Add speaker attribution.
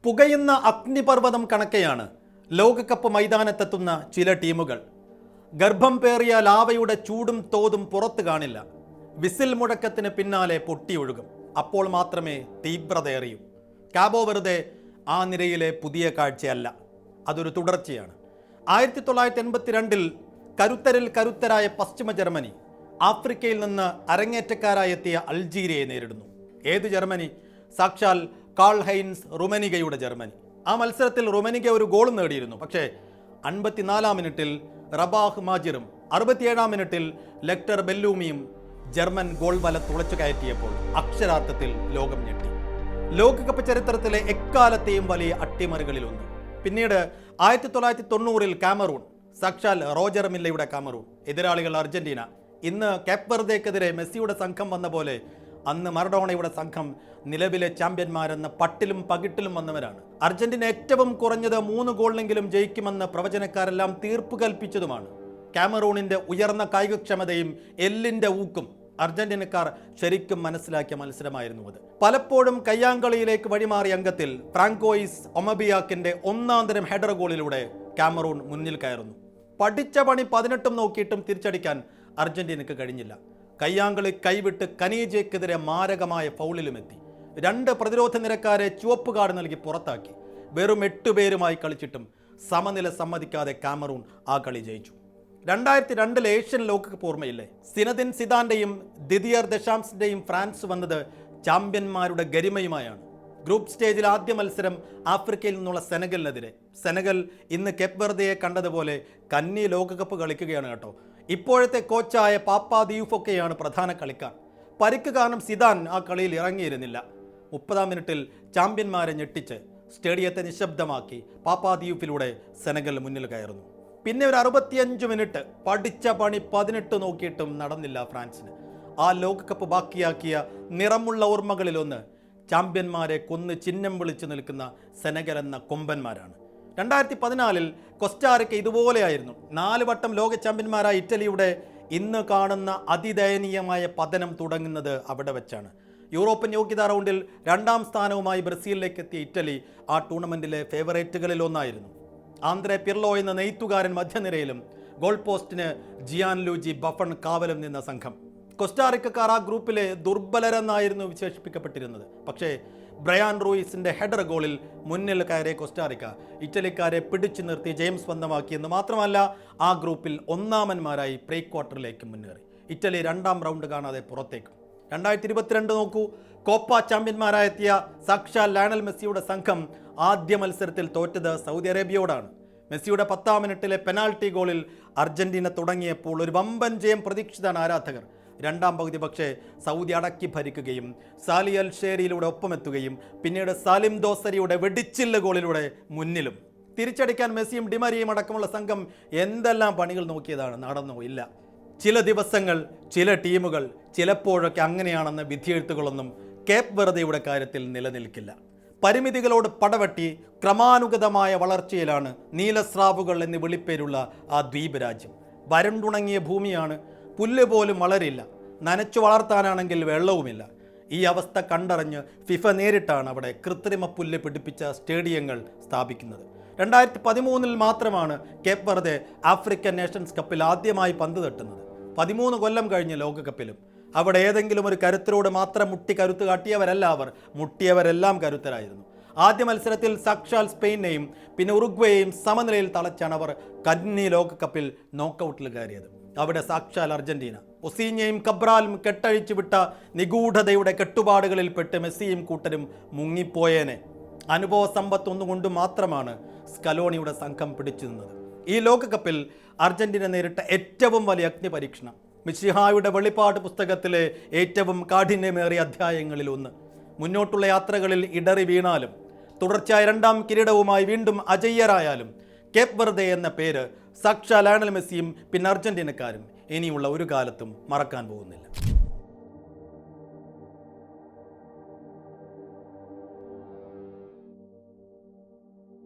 Speaker 1: പുകയുന്ന അഗ്നിപർവ്വതം കണക്കെയാണ് ലോകകപ്പ് മൈതാനത്തെത്തുന്ന ചില ടീമുകൾ. ഗർഭം പേറിയ ലാവയുടെ ചൂടും തോതും പുറത്തു കാണില്ല. വിസിൽ മുഴക്കത്തിന് പിന്നാലെ പൊട്ടിയൊഴുകും. അപ്പോൾ മാത്രമേ തീവ്രതയേറിയൂ. കാബോ വെറുതെ ആ നിരയിലെ പുതിയ കാഴ്ചയല്ല, അതൊരു തുടർച്ചയാണ്. 1982 കരുത്തരിൽ കരുത്തരായ പശ്ചിമ ജർമ്മനി ആഫ്രിക്കയിൽ നിന്ന് അരങ്ങേറ്റക്കാരായെത്തിയ അൾജീരിയയെ നേരിടുന്നു. ഏത് ജർമ്മനി? സാക്ഷാൽ കാൾ ഹൈൻസ് റുമനിഗയുടെ ജർമ്മനി. ആ മത്സരത്തിൽ റുമനിഗ ഒരു ഗോൾ നേടിയിരുന്നു. പക്ഷേ 54-ാം മിനിറ്റിൽ റബാഹ് മാജിറും 67-ാം മിനിറ്റിൽ ലെക്ടർ ബെല്ലൂമിയും ജർമ്മൻ ഗോൾ വല തുളച്ചു കയറ്റിയപ്പോൾ അക്ഷരാർത്ഥത്തിൽ ലോകം ഞെട്ടി. ലോകകപ്പ് ചരിത്രത്തിലെ എക്കാലത്തെയും വലിയ അട്ടിമറികളിലൊന്ന്. പിന്നീട് 1990-ൽ കാമറൂൺ, സാക്ഷാൽ റോജർ മില്ലയുടെ കാമറൂൺ. എതിരാളികൾ അർജന്റീന. ഇന്ന് കേപ്പ് വെർദേക്കെതിരെ മെസ്സിയുടെ സംഘം വന്ന പോലെ അന്ന് മറഡോണയുടെ സംഘം നിലവിലെ ചാമ്പ്യന്മാരെന്ന പട്ടിലും പകിട്ടിലും വന്നവരാണ്. അർജന്റീന ഏറ്റവും കുറഞ്ഞത് 3 ഗോളിനെങ്കിലും ജയിക്കുമെന്ന് പ്രവചനക്കാരെല്ലാം തീർപ്പ് കൽപ്പിച്ചതുമാണ്. കാമറൂണിന്റെ ഉയർന്ന കായികക്ഷമതയും എല്ലിന്റെ ഊക്കും അർജന്റീനക്കാർ ശരിക്കും മനസ്സിലാക്കിയ മത്സരമായിരുന്നു അത്. പലപ്പോഴും കയ്യാങ്കളിയിലേക്ക് വഴിമാറിയ അംഗത്തിൽ ഫ്രാങ്കോയിസ് ഒമബിയാക്കിന്റെ ഒന്നാന്തരം ഹെഡർ ഗോളിലൂടെ കാമറൂൺ മുന്നിൽ കയറുന്നു. പഠിച്ച പണി 18 നോക്കിയിട്ടും തിരിച്ചടിക്കാൻ അർജന്റീനക്ക് കഴിഞ്ഞില്ല. കയ്യാങ്കളി കൈവിട്ട് കനീജയ്ക്കെതിരെ മാരകമായ ഫൗളിലുമെത്തി. 2 പ്രതിരോധ നിരക്കാരെ ചുവപ്പ് കാർഡ് നൽകി പുറത്താക്കി. വെറും 8 പേരുമായി കളിച്ചിട്ടും സമനില സമ്മതിക്കാതെ കാമറൂൺ ആ കളി ജയിച്ചു. 2002 ഏഷ്യൻ ലോകകപ്പ് ഓർമ്മയില്ലേ? സിനദിൻ സിദാന്റെയും ദിദിയർ ദശാംസിന്റെയും ഫ്രാൻസ് വന്നത് ചാമ്പ്യന്മാരുടെ ഗരിമയുമായാണ്. ഗ്രൂപ്പ് സ്റ്റേജിൽ ആദ്യ മത്സരം ആഫ്രിക്കയിൽ നിന്നുള്ള സെനഗലിനെതിരെ. സെനഗൽ ഇന്ന് കേപ്പ് വെർദയെ കണ്ടതുപോലെ കന്നി ലോകകപ്പ് കളിക്കുകയാണ് കേട്ടോ. ഇപ്പോഴത്തെ കോച്ചായ പാപ്പാ ദിയൂഫൊക്കെയാണ് പ്രധാന കളിക്കാർ. പരിക്ക് കാരണം സിദാൻ ആ കളിയിൽ ഇറങ്ങിയിരുന്നില്ല. 30-ാം മിനിറ്റിൽ ചാമ്പ്യന്മാരെ ഞെട്ടിച്ച് സ്റ്റേഡിയത്തെ നിശബ്ദമാക്കി പാപ്പാ ദിയൂഫിലൂടെ സെനഗൽ മുന്നിൽ കയറുന്നു. പിന്നെ ഒരു 65 മിനിറ്റ് പഠിച്ച പണി 18 നോക്കിയിട്ടും നടന്നില്ല ഫ്രാൻസിന്. ആ ലോകകപ്പ് ബാക്കിയാക്കിയ നിറമുള്ള ഓർമ്മകളിലൊന്ന് ചാമ്പ്യന്മാരെ കൊന്ന് ചിഹ്നം വിളിച്ചു നിൽക്കുന്ന സെനഗൽ എന്ന കൊമ്പന്മാരാണ്. 2014-ൽ കൊസ്റ്റാറിക്ക ഇതുപോലെയായിരുന്നു. 4 വട്ടം ലോക ചാമ്പ്യന്മാരായ ഇറ്റലിയുടെ ഇന്ന് കാണുന്ന അതിദയനീയമായ പതനം തുടങ്ങുന്നത് അവിടെ വെച്ചാണ്. യൂറോപ്യൻ യോഗ്യതാ റൗണ്ടിൽ 2ാം സ്ഥാനവുമായി ബ്രസീലിലേക്ക് എത്തിയ ഇറ്റലി ആ ടൂർണമെന്റിലെ ഫേവറേറ്റുകളിൽ ഒന്നായിരുന്നു. ആന്ദ്രെ പിർലോ എന്ന നെയ്ത്തുകാരൻ മധ്യനിരയിലും ഗോൾ പോസ്റ്റിന് ജിയാൻ ലൂജി ബഫൺ കാവലും നിന്ന സംഘം. കൊസ്റ്റാറിക്കക്കാർ ആ ഗ്രൂപ്പിലെ ദുർബലരെന്നായിരുന്നു വിശേഷിപ്പിക്കപ്പെട്ടിരുന്നത്. പക്ഷേ ബ്രയാൻ റൂയിസിന്റെ ഹെഡർ ഗോളിൽ മുന്നിൽ കയറിയ കൊസ്റ്റാറിക്ക ഇറ്റലിക്കാരെ പിടിച്ചു നിർത്തി ജെയിംസ് സ്വന്തമാക്കിയെന്ന് മാത്രമല്ല ആ ഗ്രൂപ്പിൽ ഒന്നാമന്മാരായി പ്രീ ക്വാർട്ടറിലേക്ക് മുന്നേറി. ഇറ്റലി 2ാം റൗണ്ട് കാണാതെ പുറത്തേക്കും. 2022 നോക്കൂ, കോപ്പ ചാമ്പ്യന്മാരായെത്തിയ സാക്ഷാൽ ലയണൽ മെസ്സിയുടെ സംഘം ആദ്യ മത്സരത്തിൽ തോറ്റത് സൗദി അറേബ്യയോടാണ്. മെസ്സിയുടെ 10-ാം മിനിറ്റിലെ പെനാൽറ്റി ഗോളിൽ അർജന്റീന തുടങ്ങിയപ്പോൾ ഒരു വമ്പൻ ജയം പ്രതീക്ഷിതാണ് ആരാധകർ. 2ാം പകുതി പക്ഷേ സൗദി അടക്കി ഭരിക്കുകയും സാലി അൽ ഷേരിയിലൂടെ ഒപ്പമെത്തുകയും പിന്നീട് സാലിം ദോസരിയുടെ വെടിച്ചില്ല ഗോളിലൂടെ മുന്നിലും. തിരിച്ചടിക്കാൻ മെസ്സിയും ഡിമരിയും അടക്കമുള്ള സംഘം എന്തെല്ലാം പണികൾ നോക്കിയതാണ്, നടന്നോ? ഇല്ല. ചില ദിവസങ്ങൾ, ചില ടീമുകൾ ചിലപ്പോഴൊക്കെ അങ്ങനെയാണെന്ന വിധിയെഴുത്തുകളൊന്നും കേപ്പ് വെർദയുടെ കാര്യത്തിൽ നിലനിൽക്കില്ല. പരിമിതികളോട് പടവെട്ടി ക്രമാനുഗതമായ വളർച്ചയിലാണ് നീലസ്രാവുകൾ എന്ന് വിളിപ്പേരുള്ള ആ ദ്വീപ് രാജ്യം. വരണ്ടുണങ്ങിയ ഭൂമിയാണ്. പുല്ല് പോലും വളരില്ല. നനച്ചു വളർത്താനാണെങ്കിൽ വെള്ളവുമില്ല. ഈ അവസ്ഥ കണ്ടറിഞ്ഞ് ഫിഫ നേരിട്ടാണ് അവിടെ കൃത്രിമ പുല്ല് പിടിപ്പിച്ച സ്റ്റേഡിയങ്ങൾ സ്ഥാപിക്കുന്നത്. 2013-ൽ മാത്രമാണ് കേപ്പ് വെർദെ ആഫ്രിക്കൻ നേഷൻസ് കപ്പിൽ ആദ്യമായി പന്ത് തട്ടുന്നത്. 13 കൊല്ലം കഴിഞ്ഞ് ലോകകപ്പിലും അവിടെ ഏതെങ്കിലും ഒരു കരുത്തരോട് മാത്രം മുട്ടി കരുത്ത് കാട്ടിയവരല്ല അവർ. മുട്ടിയവരെല്ലാം കരുത്തരായിരുന്നു. ആദ്യ മത്സരത്തിൽ സാക്ഷാൽ സ്പെയിനെയും പിന്നെ ഉറുഗ്വേയെയും സമനിലയിൽ തളച്ചാണ് അവർ കന്നി ലോകകപ്പിൽ നോക്കൌട്ടിൽ കയറിയത്. അവിടെ സാക്ഷാൽ അർജന്റീന ഒസീഞ്ഞയും കബ്രാലും കെട്ടഴിച്ചു വിട്ട നിഗൂഢതയുടെ കെട്ടുപാടുകളിൽ പെട്ട് മെസ്സിയും കൂട്ടരും മുങ്ങിപ്പോയേനെ. അനുഭവ സമ്പത്ത് ഒന്നുകൊണ്ട് മാത്രമാണ് സ്കലോണിയുടെ സംഘം പിടിച്ചു നിന്നത്. ഈ ലോകകപ്പിൽ അർജന്റീന നേരിട്ട ഏറ്റവും വലിയ അഗ്നിപരീക്ഷണം, മിശിഹായുടെ വെളിപ്പാട് പുസ്തകത്തിലെ ഏറ്റവും കാഠിന്യമേറിയ അധ്യായങ്ങളിൽ ഒന്ന്. മുന്നോട്ടുള്ള യാത്രകളിൽ ഇടറി വീണാലും തുടർച്ചയായ 2ാം കിരീടവുമായി വീണ്ടും അജയ്യരായാലും കേപ്പ് വെർദെ എന്ന പേര് സാക്ഷാൽ ലയണൽ മെസ്സിയും പിന്നെ അർജന്റീനക്കാരും ഇനിയുള്ള ഒരു കാലത്തും മറക്കാൻ പോകുന്നില്ല.